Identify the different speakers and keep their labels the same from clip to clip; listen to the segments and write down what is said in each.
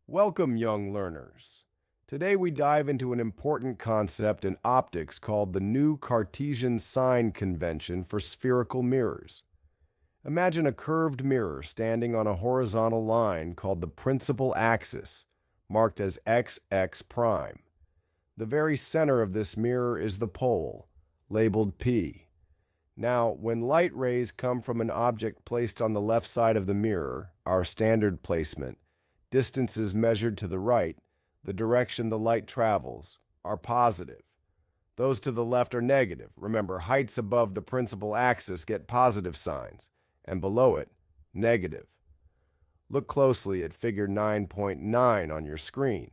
Speaker 1: Welcome, young learners. Today we dive into an important concept in optics called the new Cartesian sign convention for spherical mirrors. Imagine a curved mirror standing on a horizontal line called the principal axis, marked as xx prime. The very center of this mirror is the pole, labeled P. Now, when light rays come from an object placed on the left side of the mirror, our standard placement, distances measured to the right, the direction the light travels, are positive. Those to the left are negative. Remember, heights above the principal axis get positive signs, and below it, negative. Look closely at figure 9.9 on your screen.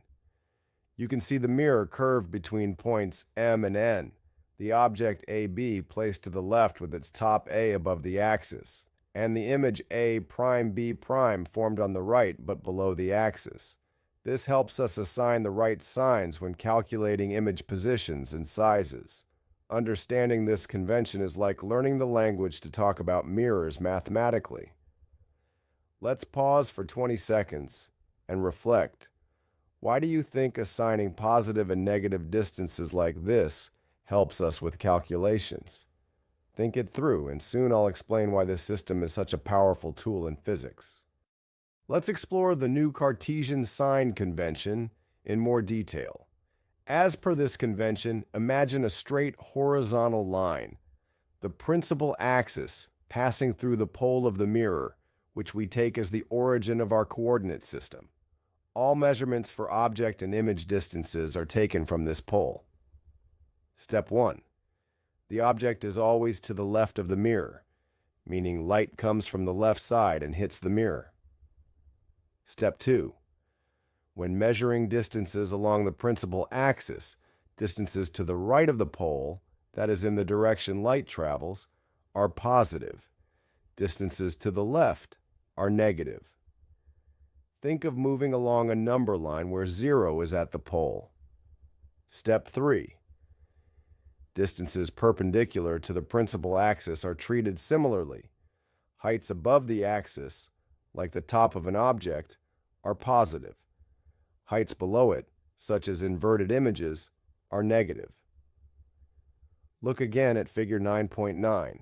Speaker 1: You can see the mirror curved between points M and N, the object AB placed to the left with its top A above the axis, and the image A prime B prime formed on the right but below the axis. This helps us assign the right signs when calculating image positions and sizes. Understanding this convention is like learning the language to talk about mirrors mathematically. Let's pause for 20 seconds and reflect. Why do you think assigning positive and negative distances like this helps us with calculations? Think it through, and soon I'll explain why this system is such a powerful tool in physics. Let's explore the new Cartesian sign convention in more detail. As per this convention, imagine a straight horizontal line, the principal axis passing through the pole of the mirror, which we take as the origin of our coordinate system. All measurements for object and image distances are taken from this pole. Step 1. The object is always to the left of the mirror, meaning light comes from the left side and hits the mirror. Step 2. When measuring distances along the principal axis, distances to the right of the pole, that is in the direction light travels, are positive. Distances to the left are negative. Think of moving along a number line where 0 is at the pole. Step 3. Distances perpendicular to the principal axis are treated similarly. Heights above the axis, like the top of an object, are positive. Heights below it, such as inverted images, are negative. Look again at figure 9.9.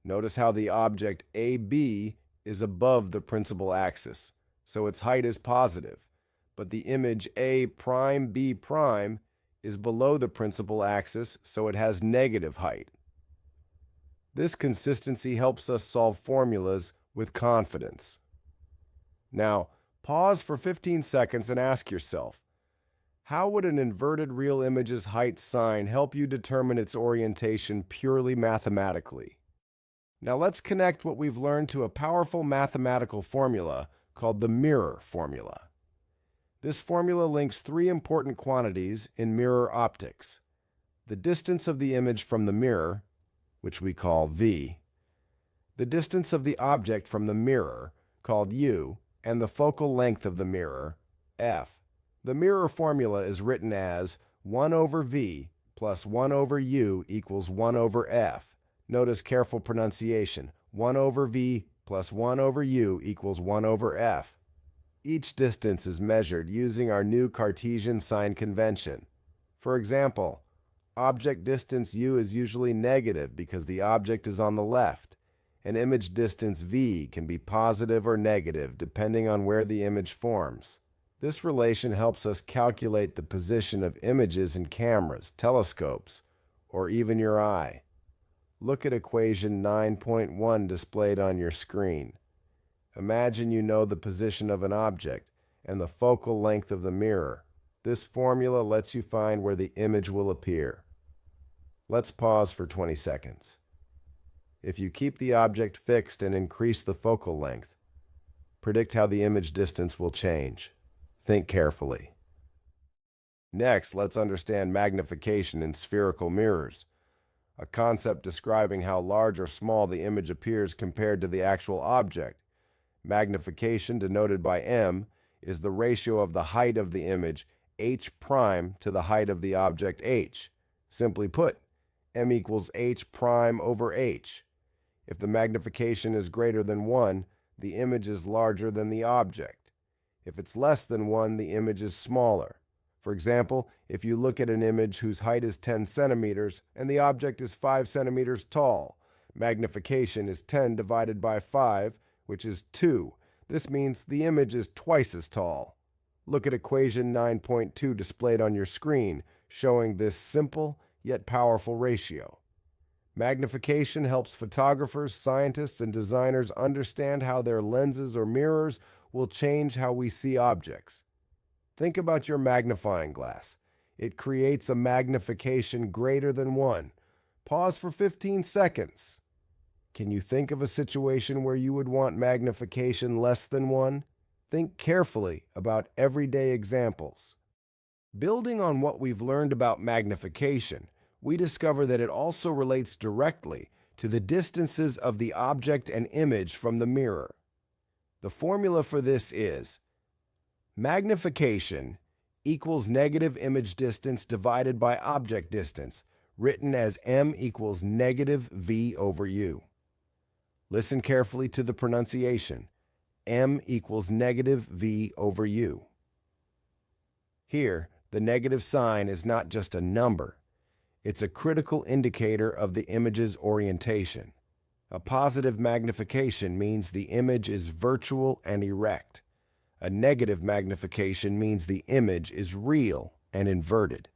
Speaker 1: Notice how the object AB is above the principal axis, so its height is positive, but the image A prime B prime is below the principal axis, so it has negative height. This consistency helps us solve formulas with confidence. Now, pause for 15 seconds and ask yourself, how would an inverted real image's height sign help you determine its orientation purely mathematically? Now let's connect what we've learned to a powerful mathematical formula called the mirror formula. This formula links three important quantities in mirror optics: the distance of the image from the mirror, which we call V, the distance of the object from the mirror, called U, and the focal length of the mirror, F. The mirror formula is written as 1 over V plus 1 over U equals 1 over F. Notice careful pronunciation. 1 over V plus 1 over U equals 1 over F. Each distance is measured using our new Cartesian sign convention. For example, object distance U is usually negative because the object is on the left, and image distance V can be positive or negative depending on where the image forms. This relation helps us calculate the position of images in cameras, telescopes, or even your eye. Look at equation 9.1 displayed on your screen. Imagine you know the position of an object and the focal length of the mirror. This formula lets you find where the image will appear. Let's pause for 20 seconds. If you keep the object fixed and increase the focal length, predict how the image distance will change. Think carefully. Next, let's understand magnification in spherical mirrors, a concept describing how large or small the image appears compared to the actual object. Magnification, denoted by M, is the ratio of the height of the image h prime to the height of the object h. Simply put, M equals h prime over h. If the magnification is greater than 1, the image is larger than the object. If it's less than 1, the image is smaller. For example, if you look at an image whose height is 10 centimeters and the object is 5 centimeters tall, magnification is 10 divided by 5, which is 2. This means the image is twice as tall. Look at equation 9.2 displayed on your screen, showing this simple yet powerful ratio. Magnification helps photographers, scientists, and designers understand how their lenses or mirrors will change how we see objects. Think about your magnifying glass. It creates a magnification greater than 1. Pause for 15 seconds. Can you think of a situation where you would want magnification less than 1? Think carefully about everyday examples. Building on what we've learned about magnification, we discover that it also relates directly to the distances of the object and image from the mirror. The formula for this is magnification equals negative image distance divided by object distance, written as m equals negative v over u. Listen carefully to the pronunciation. M equals negative v over u. Here, the negative sign is not just a number. It's a critical indicator of the image's orientation. A positive magnification means the image is virtual and erect. A negative magnification means the image is real and inverted.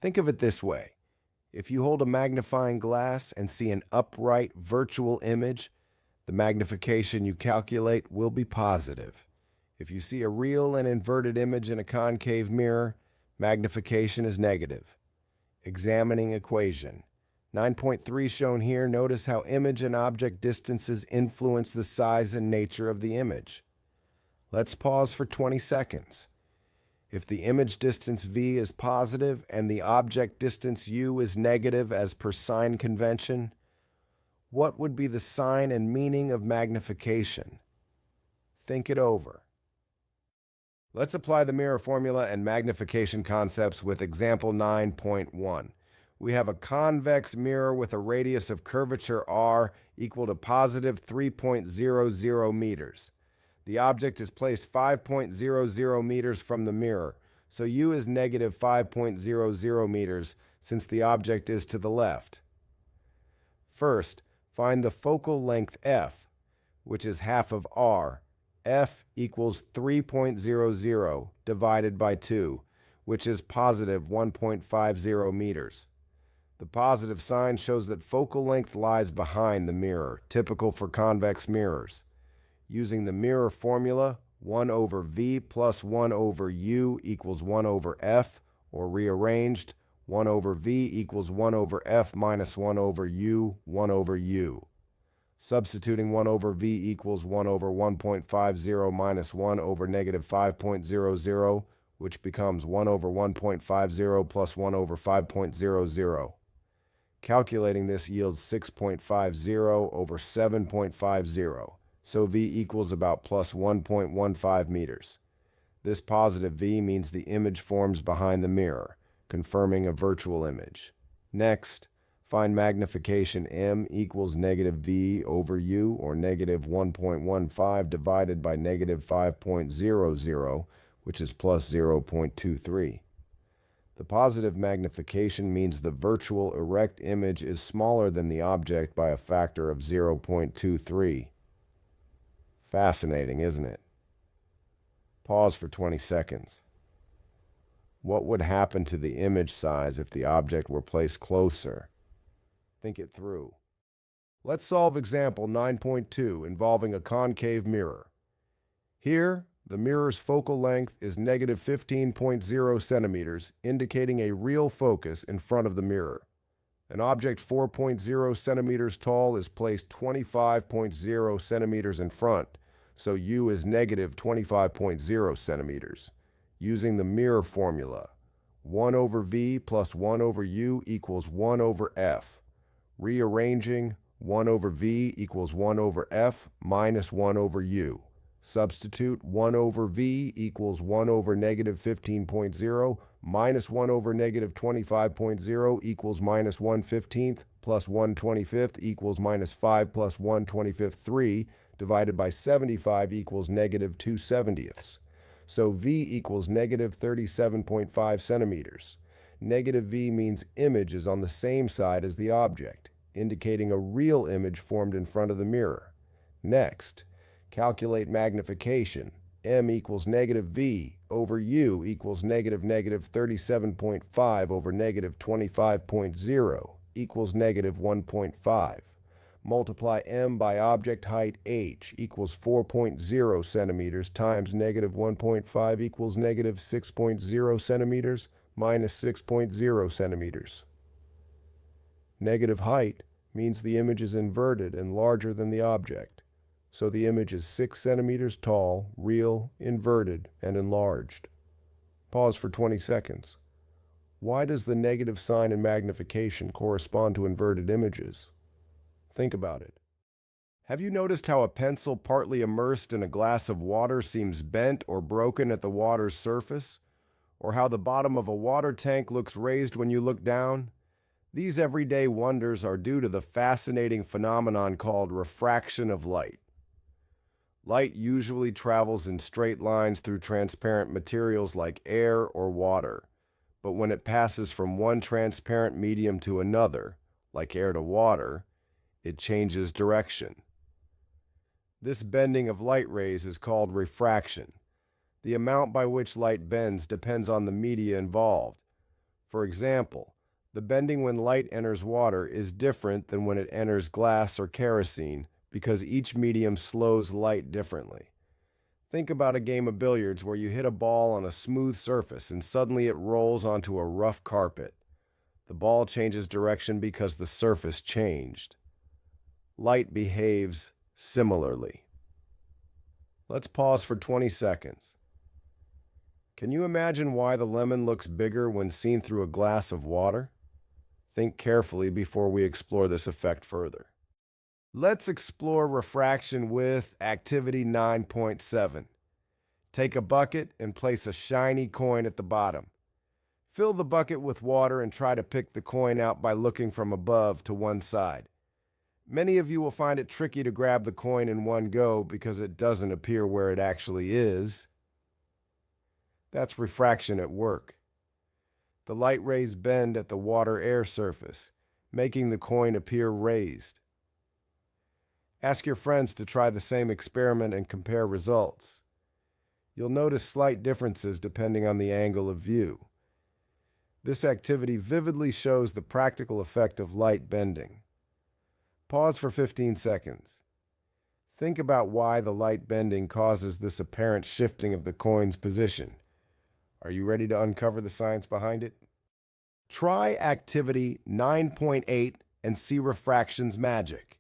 Speaker 1: Think of it this way. If you hold a magnifying glass and see an upright virtual image, the magnification you calculate will be positive. If you see a real and inverted image in a concave mirror, magnification is negative. Examining equation. 9.3 shown here, notice how image and object distances influence the size and nature of the image. Let's pause for 20 seconds. If the image distance v is positive and the object distance u is negative as per sign convention, what would be the sign and meaning of magnification? Think it over. Let's apply the mirror formula and magnification concepts with example 9.1. We have a convex mirror with a radius of curvature r equal to positive 3.00 meters. The object is placed 5.00 meters from the mirror, so u is negative 5.00 meters since the object is to the left. First, find the focal length f, which is half of r. F equals 3.00 divided by 2, which is positive 1.50 meters. The positive sign shows that focal length lies behind the mirror, typical for convex mirrors. Using the mirror formula, 1 over v plus 1 over u equals 1 over f, or rearranged, 1 over v equals 1 over f minus 1 over u, 1 over u. Substituting 1 over v equals 1 over 1.50 minus 1 over negative 5.00, which becomes 1 over 1.50 plus 1 over 5.00. Calculating this yields 6.50 over 7.50, so v equals about plus 1.15 meters. This positive v means the image forms behind the mirror, confirming a virtual image. Next, find magnification m equals negative v over u, or negative 1.15 divided by negative 5.00, which is plus 0.23. The positive magnification means the virtual erect image is smaller than the object by a factor of 0.23. Fascinating, isn't it? Pause for 20 seconds. What would happen to the image size if the object were placed closer? Think it through. Let's solve example 9.2 involving a concave mirror. Here, the mirror's focal length is negative 15.0 centimeters, indicating a real focus in front of the mirror. An object 4.0 centimeters tall is placed 25.0 centimeters in front, so u is negative 25.0 centimeters. Using the mirror formula, 1 over v plus 1 over u equals 1 over f. Rearranging, 1 over v equals 1 over f minus 1 over u. Substitute 1 over v equals 1 over negative 15.0 minus 1 over negative 25.0 equals minus 1/15 plus 1/25 equals minus 5 plus 1/25, 3, divided by 75 equals negative 2/70. so V equals negative 37.5 centimeters. Negative V means image is on the same side as the object, indicating a real image formed in front of the mirror. Next, calculate magnification. M equals negative V over U equals negative 37.5 over negative 25.0 equals negative 1.5. Multiply M by object height H equals 4.0 centimeters times negative 1.5 equals negative 6.0 centimeters minus 6.0 centimeters. Negative height means the image is inverted and larger than the object, so the image is 6 centimeters tall, real, inverted, and enlarged. Pause for 20 seconds. Why does the negative sign in magnification correspond to inverted images? Think about it. Have you noticed how a pencil partly immersed in a glass of water seems bent or broken at the water's surface? Or how the bottom of a water tank looks raised when you look down? These everyday wonders are due to the fascinating phenomenon called refraction of light. Light usually travels in straight lines through transparent materials like air or water, but when it passes from one transparent medium to another, like air to water, it changes direction. This bending of light rays is called refraction. The amount by which light bends depends on the media involved. For example, the bending when light enters water is different than when it enters glass or kerosene because each medium slows light differently. Think about a game of billiards where you hit a ball on a smooth surface and suddenly it rolls onto a rough carpet. The ball changes direction because the surface changed. Light behaves similarly. Let's pause for 20 seconds. Can you imagine why the lemon looks bigger when seen through a glass of water? Think carefully before we explore this effect further. Let's explore refraction with Activity 9.7. Take a bucket and place a shiny coin at the bottom. Fill the bucket with water and try to pick the coin out by looking from above to one side. Many of you will find it tricky to grab the coin in one go because it doesn't appear where it actually is. That's refraction at work. The light rays bend at the water-air surface, making the coin appear raised. Ask your friends to try the same experiment and compare results. You'll notice slight differences depending on the angle of view. This activity vividly shows the practical effect of light bending. Pause for 15 seconds. Think about why the light bending causes this apparent shifting of the coin's position. Are you ready to uncover the science behind it? Try Activity 9.8 and see refraction's magic.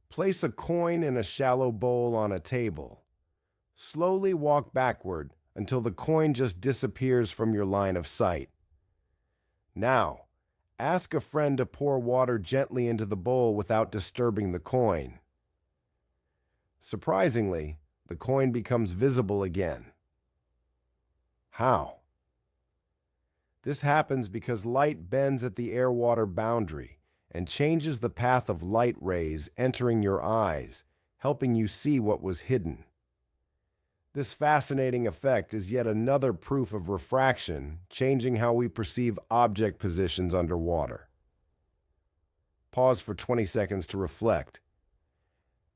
Speaker 1: Place a coin in a shallow bowl on a table. Slowly walk backward until the coin just disappears from your line of sight. Now, ask a friend to pour water gently into the bowl without disturbing the coin. Surprisingly, the coin becomes visible again. How? This happens because light bends at the air-water boundary and changes the path of light rays entering your eyes, helping you see what was hidden. This fascinating effect is yet another proof of refraction, changing how we perceive object positions underwater. Pause for 20 seconds to reflect.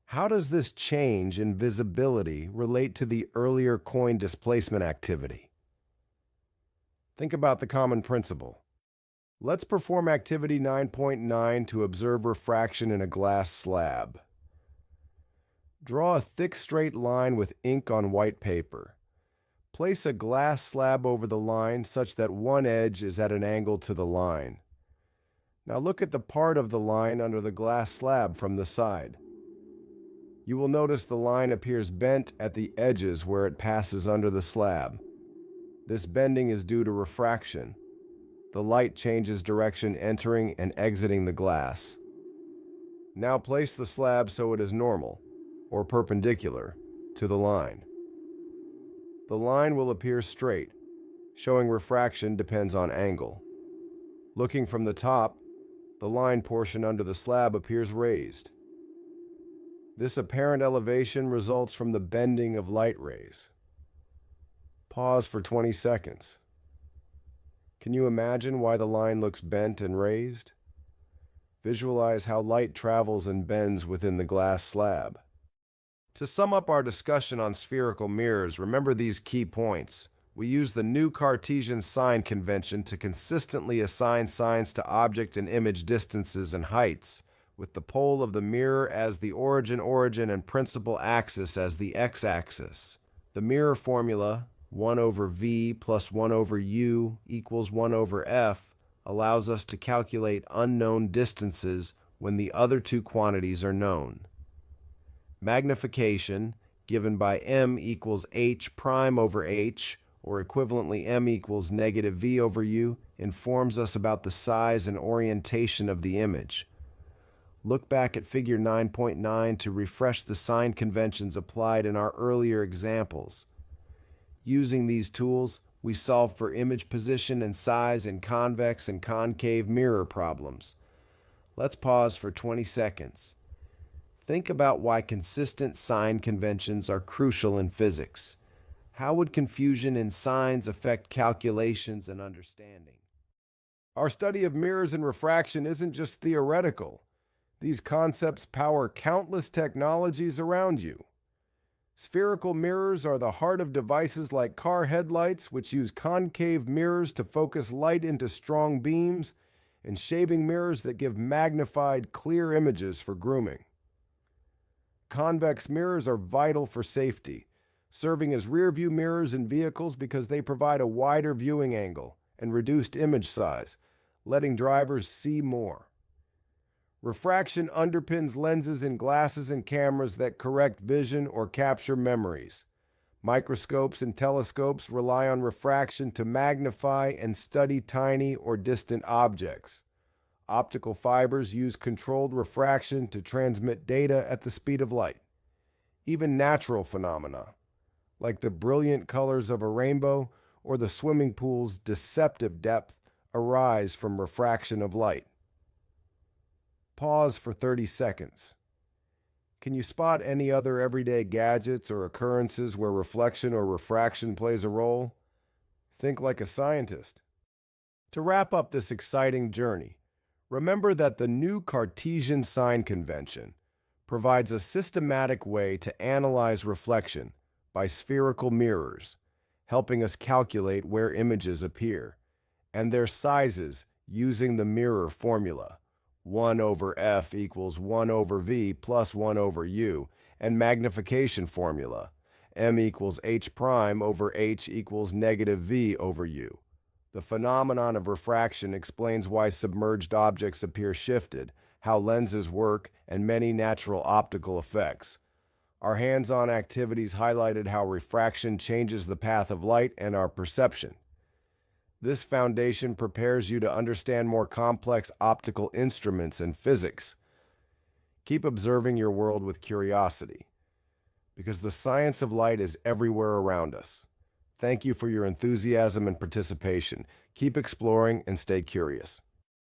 Speaker 1: How does this change in visibility relate to the earlier coin displacement activity? Think about the common principle. Let's perform Activity 9.9 to observe refraction in a glass slab. Draw a thick straight line with ink on white paper. Place a glass slab over the line such that one edge is at an angle to the line. Now look at the part of the line under the glass slab from the side. You will notice the line appears bent at the edges where it passes under the slab. This bending is due to refraction. The light changes direction entering and exiting the glass. Now place the slab so it is normal, or perpendicular, to the line. The line will appear straight, showing refraction depends on angle. Looking from the top, the line portion under the slab appears raised. This apparent elevation results from the bending of light rays. Pause for 20 seconds. Can you imagine why the line looks bent and raised? Visualize how light travels and bends within the glass slab. To sum up our discussion on spherical mirrors, remember these key points. We use the new Cartesian sign convention to consistently assign signs to object and image distances and heights, with the pole of the mirror as the origin and principal axis as the x-axis. The mirror formula, 1 over v plus 1 over u equals 1 over f, allows us to calculate unknown distances when the other two quantities are known. Magnification, given by m equals h prime over h, or equivalently m equals negative v over u, informs us about the size and orientation of the image. Look back at figure 9.9 to refresh the sign conventions applied in our earlier examples. Using these tools, we solve for image position and size in convex and concave mirror problems. Let's pause for 20 seconds. Think about why consistent sign conventions are crucial in physics. How would confusion in signs affect calculations and understanding? Our study of mirrors and refraction isn't just theoretical. These concepts power countless technologies around you. Spherical mirrors are the heart of devices like car headlights, which use concave mirrors to focus light into strong beams, and shaving mirrors that give magnified, clear images for grooming. Convex mirrors are vital for safety, serving as rear-view mirrors in vehicles because they provide a wider viewing angle and reduced image size, letting drivers see more. Refraction underpins lenses in glasses and cameras that correct vision or capture memories. Microscopes and telescopes rely on refraction to magnify and study tiny or distant objects. Optical fibers use controlled refraction to transmit data at the speed of light. Even natural phenomena, like the brilliant colors of a rainbow or the swimming pool's deceptive depth, arise from refraction of light. Pause for 30 seconds. Can you spot any other everyday gadgets or occurrences where reflection or refraction plays a role? Think like a scientist. To wrap up this exciting journey, remember that the new Cartesian sign convention provides a systematic way to analyze reflection by spherical mirrors, helping us calculate where images appear, and their sizes using the mirror formula. 1 over f equals 1 over v plus 1 over u, and magnification formula, m equals h prime over h equals negative v over u. The phenomenon of refraction explains why submerged objects appear shifted, how lenses work, and many natural optical effects. Our hands-on activities highlighted how refraction changes the path of light and our perception. This foundation prepares you to understand more complex optical instruments and physics. Keep observing your world with curiosity, because the science of light is everywhere around us. Thank you for your enthusiasm and participation. Keep exploring and stay curious.